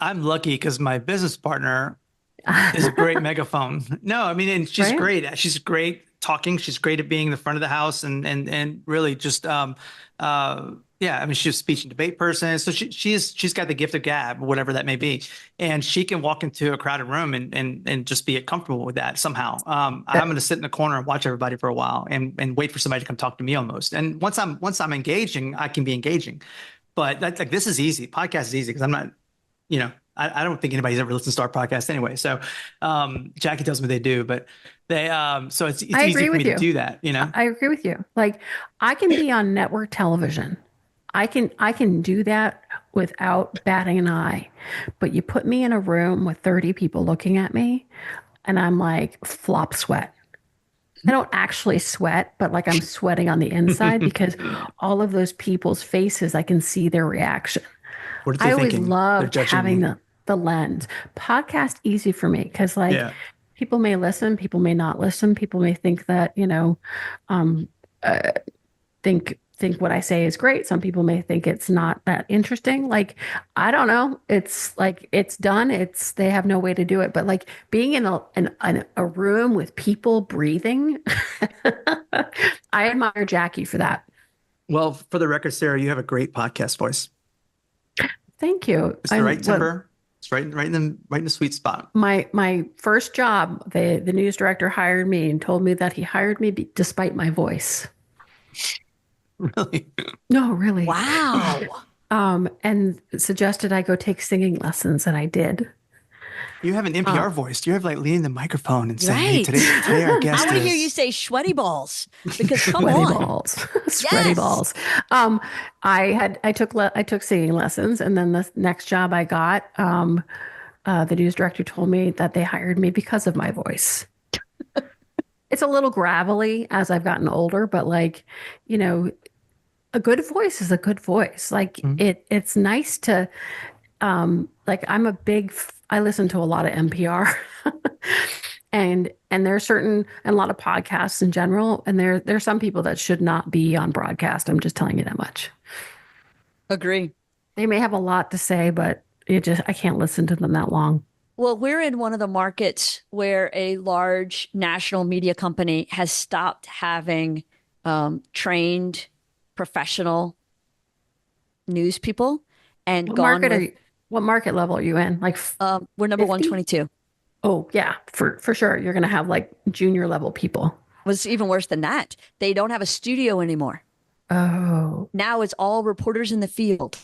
I'm lucky because my business partner is a great megaphone. No, I mean, and she's great. She's great talking. She's great at being in the front of the house and really just yeah. I mean, she's a speech and debate person, so she's got the gift of gab, whatever that may be, and she can walk into a crowded room and just be comfortable with that somehow. I'm going to sit in the corner and watch everybody for a while and wait for somebody to come talk to me almost. And once I'm engaging, I can be engaging. But that's like this is easy. Podcast is easy because I'm not, I don't think anybody's ever listened to our podcast anyway. So Jackie tells me they do, but they so it's easy for me to do that, I agree with you. Like I can be on network television. I can do that without batting an eye. But you put me in a room with 30 people looking at me and I'm like flop sweat. I don't actually sweat, but like I'm sweating on the inside because all of those people's faces, I can see their reaction. What are they I always thinking? loved having the lens. Podcast easy for me because people may listen, people may not listen, people may think that think what I say is great. Some people may think it's not that interesting. Like I don't know. It's like it's done. They have no way to do it. But like being in a room with people breathing, I admire Jackie for that. Well, for the record, Sarah, you have a great podcast voice. Thank you. It's the right timbre. It's right in the sweet spot. My first job, the news director hired me and told me that he hired me despite my voice. Really? No, really. Wow. And suggested I go take singing lessons, and I did. You have an NPR voice. You have like leaning the microphone and saying, "Hey, today our guest." I want to hear you say "sweaty balls" because come sweaty on, balls, sweaty balls. I took singing lessons, and then the next job I got, the news director told me that they hired me because of my voice. It's a little gravelly as I've gotten older, but like, a good voice is a good voice. Like it's nice to, like I listen to a lot of NPR and there's and a lot of podcasts in general. And there's some people that should not be on broadcast. I'm just telling you that much. Agree. They may have a lot to say, but I can't listen to them that long. Well, we're in one of the markets where a large national media company has stopped having trained professional news people and what market level are you in? Like we're number 122. Oh yeah, for sure. You're going to have like junior level people. was even worse than that. They don't have a studio anymore. Oh, Now it's all reporters in the field.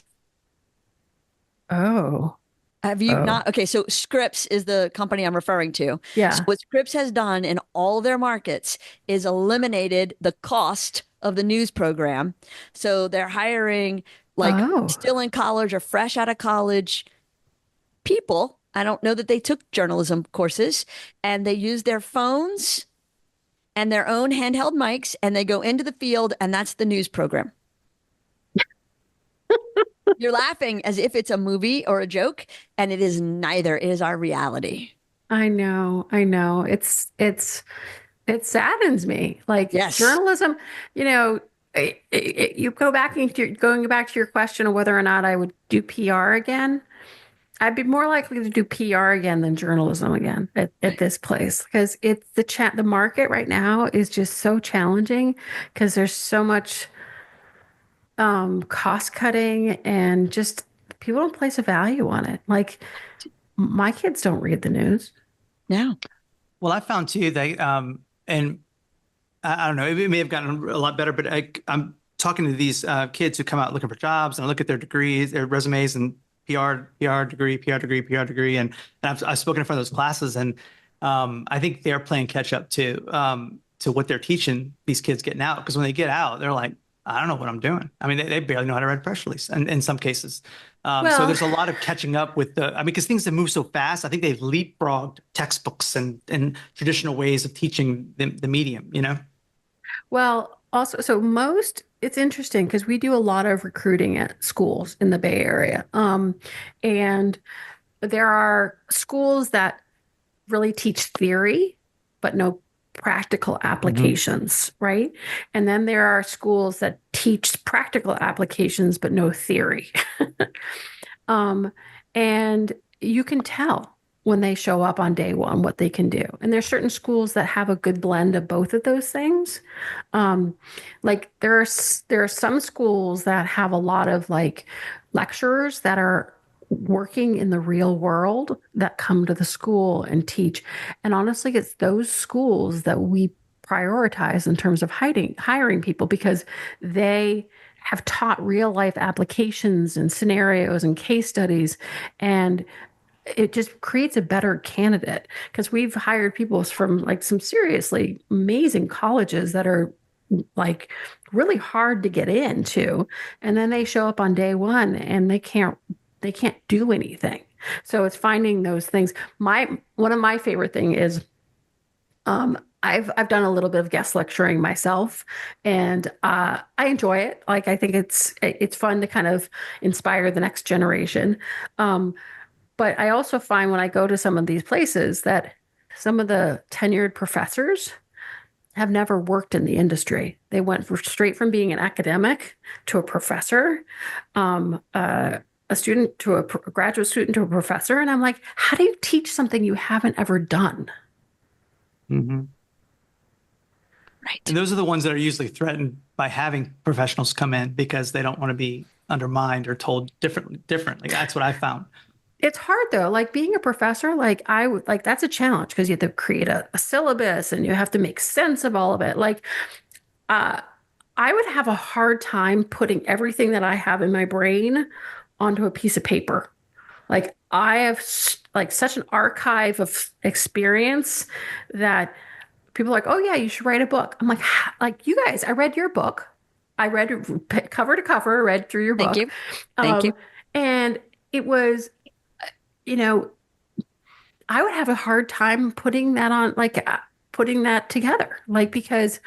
oh, Have you oh. not? Okay, so Scripps is the company I'm referring to. So Yeah. what Scripps has done in all of their markets is eliminated the cost of the news program. So they're hiring like Oh, still in college or fresh out of college people. I don't know that they took journalism courses, and they use their phones and their own handheld mics, and they go into the field, and that's the news program. You're laughing as if it's a movie or a joke, and it is neither. It is our reality. I know. I know. It saddens me. Like Yes. journalism, you know, you go back into going back to your question of whether or not I would do PR again. I'd be more likely to do PR again than journalism again at this place because it's the market right now is just so challenging because there's so much cost cutting and just people don't place a value on it. Like my kids don't read the news. No. Well, I found too that, and I don't know, it may have gotten a lot better, but I'm talking to these kids who come out looking for jobs, and I look at their degrees, their resumes, and PR degree, PR degree, PR degree, and I've spoken in front of those classes, and I think they're playing catch up to what they're teaching these kids getting out, because when they get out, they're like, I don't know what I'm doing. I mean, they barely know how to write a press release, and in some cases. So Well, there's a lot of catching up with I mean, because things have moved so fast. I think they've leapfrogged textbooks and traditional ways of teaching the medium, you know? Well, also, so most, it's interesting because we do a lot of recruiting at schools in the Bay Area. And there are schools that really teach theory, but no practical applications, right? And then there are schools that teach practical applications, but no theory. Um, and you can tell when they show up on day one what they can do. And there's certain schools that have a good blend of both of those things. Um, like there are some schools that have a lot of like lecturers that are working in the real world that come to the school and teach. And honestly, it's those schools that we prioritize in terms of hiring people because they have taught real life applications and scenarios and case studies and it just creates a better candidate because we've hired people from like some seriously amazing colleges that are like really hard to get into and then they show up on day one and they can't do anything. So it's finding those things. One of my favorite thing is I've done a little bit of guest lecturing myself, and I enjoy it. Like I think it's fun to kind of inspire the next generation. But I also find when I go to some of these places that some of the tenured professors have never worked in the industry. They went straight from being an academic to a professor, a student to a graduate student to a professor. And I'm like, how do you teach something you haven't ever done? Mm-hmm. Right. And those are the ones that are usually threatened by having professionals come in because they don't want to be undermined or told differently. That's what I found. It's hard though. Like being a professor, like I would like that's a challenge because you have to create a syllabus and you have to make sense of all of it. Like I would have a hard time putting everything that I have in my brain onto a piece of paper. Like I have like such an archive of experience that people are like, oh yeah, you should write a book. I'm like you guys, I read your book. I read cover to cover, read through your book. Thank you. Thank you. And it was, you know, I would have a hard time putting that on, like putting that together, like because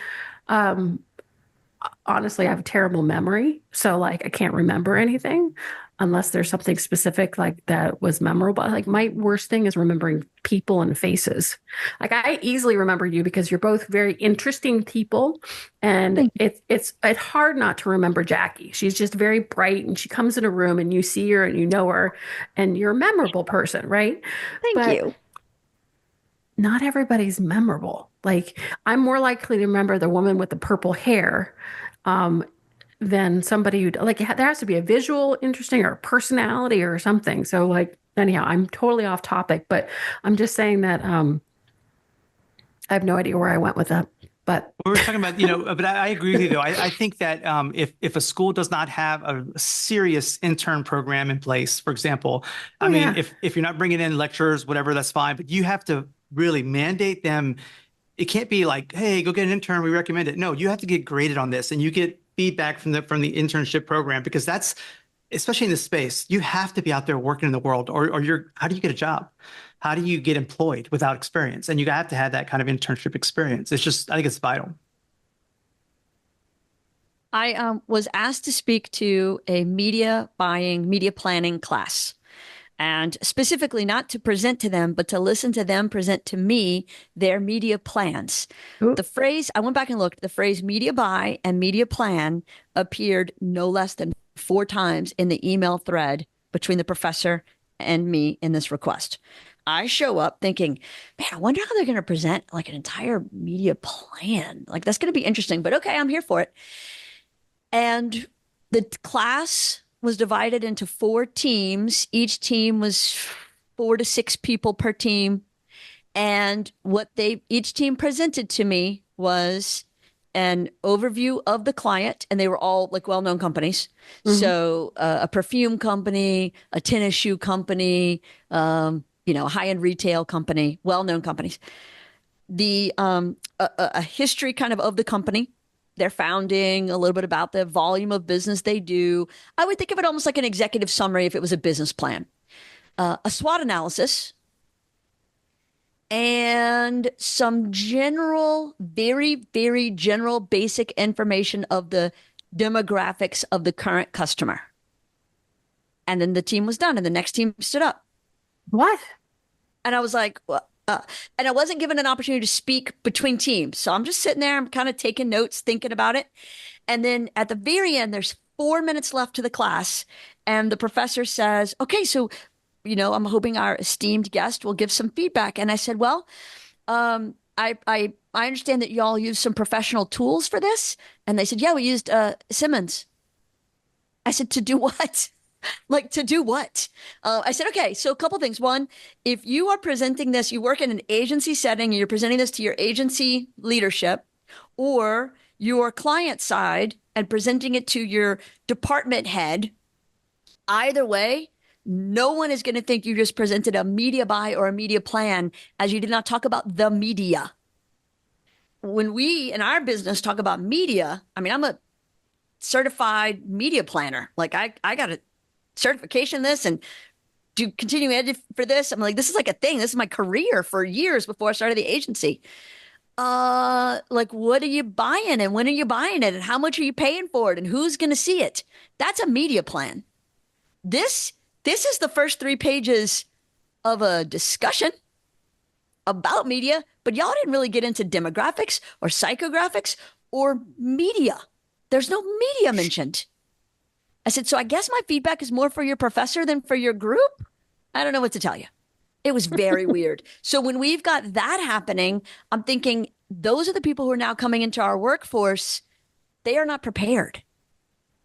honestly, I have a terrible memory. So like I can't remember anything unless there's something specific like that was memorable. Like my worst thing is remembering people and faces. Like I easily remember you because you're both very interesting people. And it's hard not to remember Jackie. She's just very bright and she comes in a room and you see her and you know her and you're a memorable person, right? Thank you. Not everybody's memorable. Like I'm more likely to remember the woman with the purple hair than somebody who like there has to be a visual interesting or a personality or something. So like anyhow, I'm totally off topic, but I'm just saying that I have no idea where I went with that. But We were talking about, but I agree with you though. I think that if a school does not have a serious intern program in place, for example, oh I mean, yeah, if you're not bringing in lecturers, whatever, that's fine. But you have to really mandate them. It can't be like, hey, go get an intern. We recommend it. No, you have to get graded on this, and you get feedback from the internship program because that's especially in this space. You have to be out there working in the world, or you're. How do you get a job? How do you get employed without experience? And you have to have that kind of internship experience. It's just, I think it's vital. I was asked to speak to a media buying, media planning class, and specifically not to present to them, but to listen to them present to me their media plans. Ooh, The phrase, I went back and looked, the phrase media buy and media plan appeared no less than 4 times in the email thread between the professor and me in this request. I show up thinking, man, I wonder how they're going to present like an entire media plan. Like that's going to be interesting, but okay, I'm here for it. And the class was divided into 4 teams. Each team was 4 to 6 people per team. And what each team presented to me was an overview of the client, and they were all like well-known companies. mhm. So a perfume company, a tennis shoe company, a high-end retail company, well-known companies. The a history kind of the company, their founding, a little bit about the volume of business they do. I would think of it almost like an executive summary if it was a business plan. A SWOT analysis, and some general, very, very general, basic information of the demographics of the current customer. And then the team was done, and the next team stood up. What? And I was like, well, and I wasn't given an opportunity to speak between teams. So I'm just sitting there, I'm kind of taking notes, thinking about it. And then at the very end, there's 4 minutes left to the class. And the professor says, okay, so, I'm hoping our esteemed guest will give some feedback. And I said, well, I understand that y'all use some professional tools for this. And they said, yeah, we used Simmons. I said, to do what? Like to do what? I said, okay, so a couple things. One, if you are presenting this, you work in an agency setting and you're presenting this to your agency leadership or your client side and presenting it to your department head, either way, no one is going to think you just presented a media buy or a media plan as you did not talk about the media. When we in our business talk about media, I mean, I'm a certified media planner. Like I got a certification this and do continuing ed for this. I'm like, this is like a thing. This is my career for years before I started the agency. Like, what are you buying and when are you buying it and how much are you paying for it and who's going to see it? That's a media plan. This is the first 3 pages of a discussion about media, but y'all didn't really get into demographics or psychographics or media. There's no media mentioned. I said, so I guess my feedback is more for your professor than for your group? I don't know what to tell you. It was very weird. So when we've got that happening, I'm thinking those are the people who are now coming into our workforce. They are not prepared.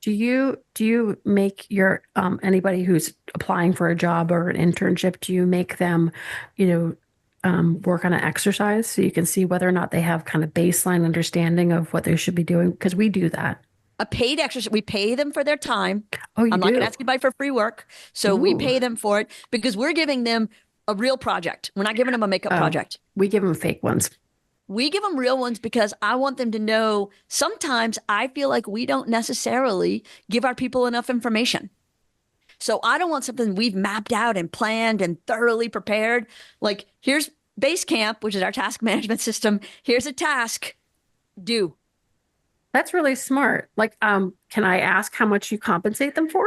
Do you make your anybody who's applying for a job or an internship, do you make them, work on an exercise so you can see whether or not they have kind of baseline understanding of what they should be doing? Because we do that. A paid exercise. We pay them for their time. Oh, you I'm not going do? to ask anybody for free work. So we Ooh. pay them for it because we're giving them a real project. We're not giving them a makeup Oh, project. we give them fake ones. We give them real ones because I want them to know sometimes I feel like we don't necessarily give our people enough information. So I don't want something we've mapped out and planned and thoroughly prepared. Like here's Basecamp, which is our task management system. Here's a task. Do. That's really smart. Like, can I ask how much you compensate them for?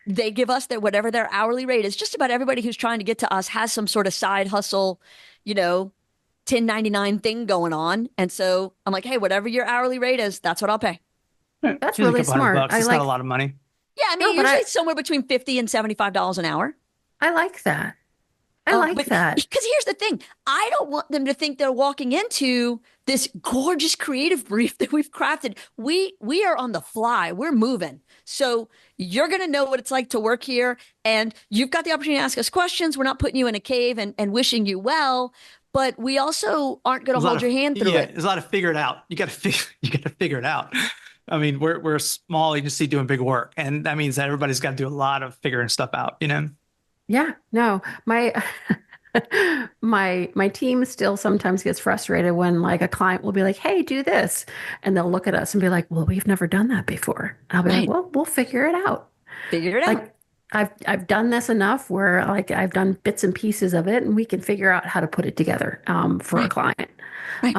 They give us whatever their hourly rate is. Just about everybody who's trying to get to us has some sort of side hustle, 1099 thing going on. And so I'm like, hey, whatever your hourly rate is, that's what I'll pay. That's Usually really a couple smart. $100. I It's like not a lot of money. Yeah, I mean, No, but usually it's somewhere between $50 and $75 an hour. I like that. I like that. Because here's the thing. I don't want them to think they're walking into this gorgeous creative brief that we've crafted. We are on the fly. We're moving. So you're going to know what it's like to work here. And you've got the opportunity to ask us questions. We're not putting you in a cave and wishing you well. but we also aren't going to hold your hand through it. There's a lot of figure it out. You got to figure it out. I mean, we're a small agency doing big work, and that means that everybody's got to do a lot of figuring stuff out, you know? Yeah, no, my my team still sometimes gets frustrated when like a client will be like, "Hey, do this," and they'll look at us and be like, "Well, we've never done that before." And I'll be like, "Well, we'll figure it out." Figure it out. Like I've done this enough where like I've done bits and pieces of it, and we can figure out how to put it together for a client. Right.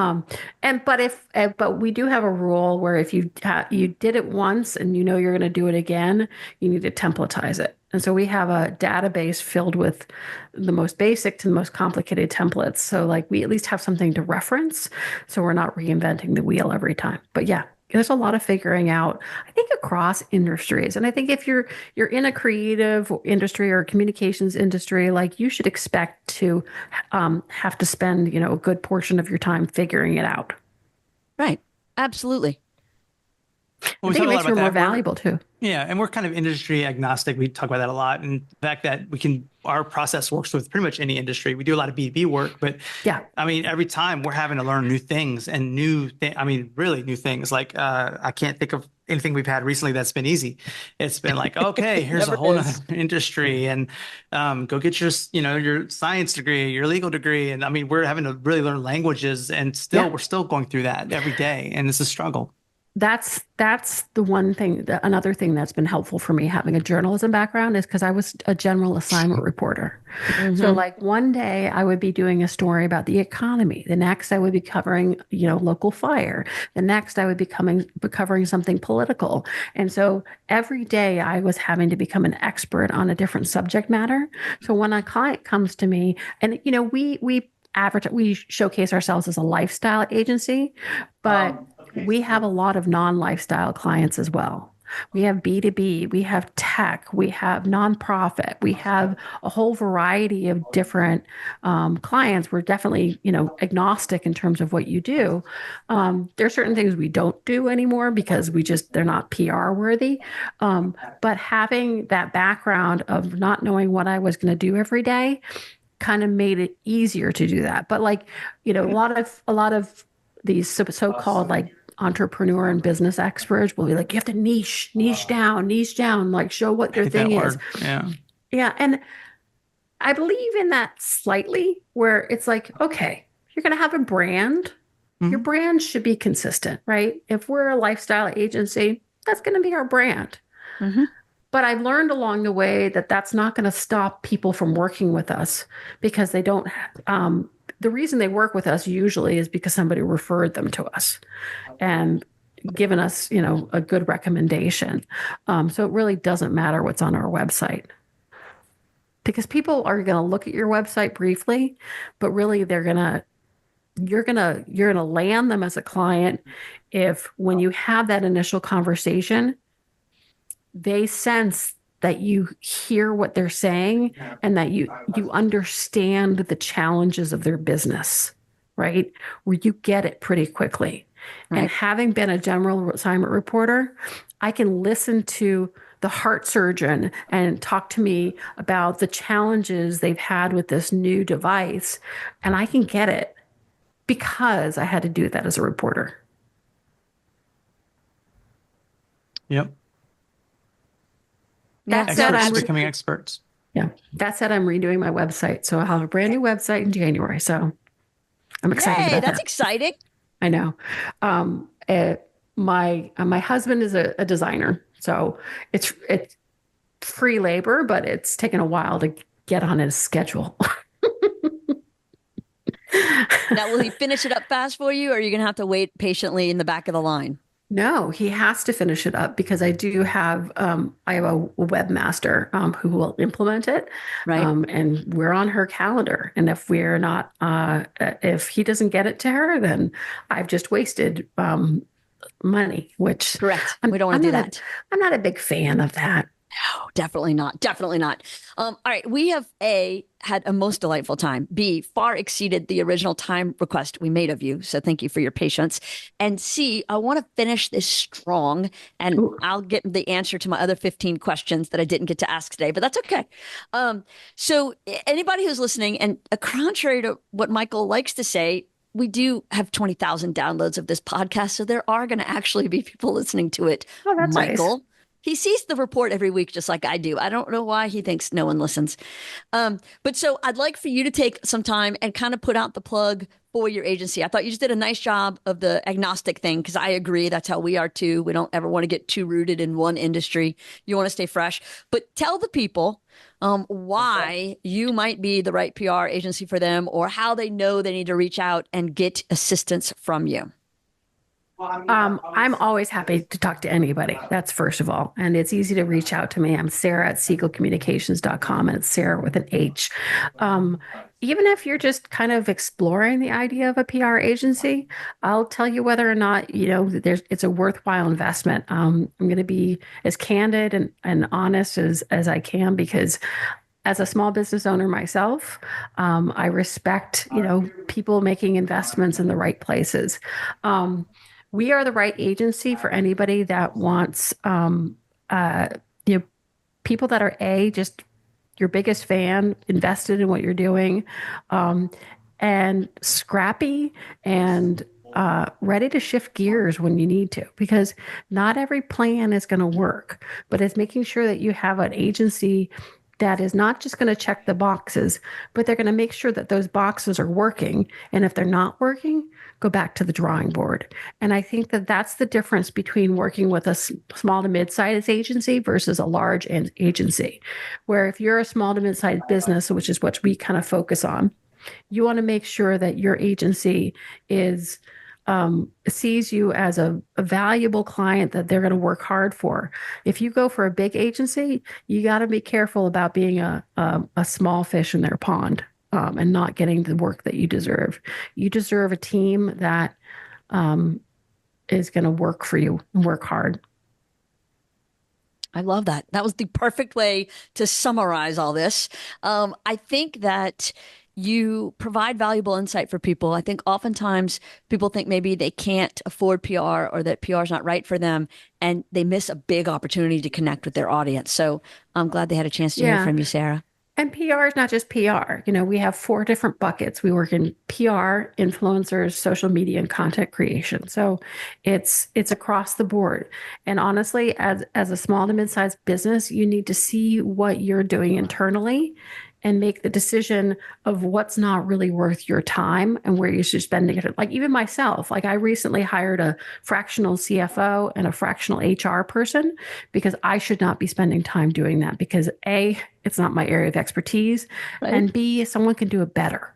But we do have a rule where if you did it once and you know you're going to do it again, you need to templatize it. And so we have a database filled with the most basic to the most complicated templates. So like we at least have something to reference, so we're not reinventing the wheel every time. But yeah, there's a lot of figuring out, I think, across industries. And I think if you're in a creative industry or communications industry, like you should expect to have to spend, a good portion of your time figuring it out. Right. Absolutely. Well, I think it makes you more valuable too. Yeah, and we're kind of industry agnostic. We talk about that a lot, and the fact that our process works with pretty much any industry. We do a lot of B2B work, but yeah, I mean, every time we're having to learn new things and really new things. Like I can't think of anything we've had recently that's been easy. It's been like, okay, here's a whole other industry, and go get your science degree, your legal degree, and I mean, we're having to really learn languages, and we're still going through that every day, and it's a struggle. That's the one thing, another thing that's been helpful for me having a journalism background is because I was a general assignment reporter. Mm-hmm. So like one day I would be doing a story about the economy. The next I would be covering, local fire. The next I would be covering something political. And so every day I was having to become an expert on a different subject matter. So when a client comes to me and, we showcase ourselves as a lifestyle agency, but we have a lot of non-lifestyle clients as well. We have B2B, we have tech, we have nonprofit, we have a whole variety of different clients. We're definitely, agnostic in terms of what you do. There are certain things we don't do anymore because they're not PR worthy. But having that background of not knowing what I was going to do every day kind of made it easier to do that. But like, a lot of these so-called like entrepreneur and business experts will be like, you have to niche down, like show what your thing is. Yeah. And I believe in that slightly, where it's like, okay, you're going to have a brand. Mm-hmm. Your brand should be consistent, right? If we're a lifestyle agency, that's going to be our brand. Mm-hmm. But I've learned along the way that that's not going to stop people from working with us because they don't. The reason they work with us usually is because somebody referred them to us and given us, a good recommendation. So it really doesn't matter what's on our website because people are going to look at your website briefly, but really you're going to land them as a client if when you have that initial conversation, they sense that you hear what they're saying and that you understand the challenges of their business, right? Where you get it pretty quickly. Right. And having been a general assignment reporter, I can listen to the heart surgeon and talk to me about the challenges they've had with this new device. And I can get it because I had to do that as a reporter. Yep. That said, I'm becoming experts. Yeah. That said, I'm redoing my website. So I'll have a brand new website in January. So I'm excited about that. That's exciting. I know. My husband is a designer. So it's free labor, but it's taken a while to get on his schedule. Now, will he finish it up fast for you, or are you going to have to wait patiently in the back of the line? No, he has to finish it up because I do have I have a webmaster who will implement it, right? And we're on her calendar. And if we're not, if he doesn't get it to her, then I've just wasted money. Which correct. We don't want to do that. I'm not a big fan of that. No, definitely not. Definitely not. All right, we have had a most delightful time. B, far exceeded the original time request we made of you. So thank you for your patience. And C, I want to finish this strong, and Ooh. I'll get the answer to my other 15 questions that I didn't get to ask today, but that's okay. So anybody who's listening, and contrary to what Michael likes to say, we do have 20,000 downloads of this podcast. So there are going to actually be people listening to it. Oh, that's Michael. nice. He sees the report every week, just like I do. I don't know why he thinks no one listens. But so I'd like for you to take some time and kind of put out the plug for your agency. I thought you just did a nice job of the agnostic thing, because I agree. That's how we are too. We don't ever want to get too rooted in one industry. You want to stay fresh. But tell the people why you might be the right PR agency for them, or how they know they need to reach out and get assistance from you. I'm always happy to talk to anybody. That's first of all. And it's easy to reach out to me. I'm Sarah at segalcommunications.com, and it's Sarah with an H. Even if you're just kind of exploring the idea of a PR agency, I'll tell you whether or not, it's a worthwhile investment. I'm going to be as candid and honest as I can, because as a small business owner myself, I respect, people making investments in the right places. We are the right agency for anybody that wants, people that are just your biggest fan, invested in what you're doing, and scrappy and ready to shift gears when you need to, because not every plan is going to work, but it's making sure that you have an agency that is not just going to check the boxes, but they're going to make sure that those boxes are working. And if they're not working, go back to the drawing board. And I think that that's the difference between working with a small to mid-sized agency versus a large agency, where if you're a small to mid-sized business, which is what we kind of focus on, you want to make sure that your agency sees you as a valuable client that they're going to work hard for. If you go for a big agency, you got to be careful about being a small fish in their pond, and not getting the work that you deserve. You deserve a team that is going to work for you and work hard. I love that. That was the perfect way to summarize all this. I think that you provide valuable insight for people. I think oftentimes people think maybe they can't afford PR, or that PR is not right for them, and they miss a big opportunity to connect with their audience. So I'm glad they had a chance to hear from you, Sarah. And PR is not just PR. We have 4 different buckets. We work in PR, influencers, social media, and content creation. So it's across the board. And honestly, as a small to mid-sized business, you need to see what you're doing internally and make the decision of what's not really worth your time and where you should spend it. Like even myself, I recently hired a fractional CFO and a fractional HR person, because I should not be spending time doing that, because A, it's not my area of expertise, right, and B, someone can do it better.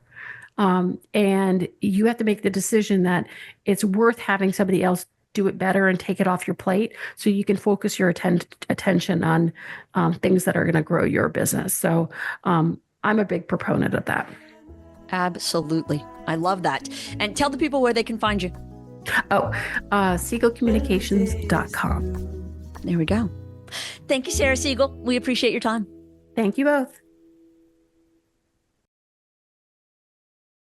And you have to make the decision that it's worth having somebody else do it better and take it off your plate, so you can focus your attention on things that are going to grow your business. So I'm a big proponent of that. Absolutely. I love that. And tell the people where they can find you. Segalcommunications.com. There we go. Thank you, Sarah Segal. We appreciate your time. Thank you both.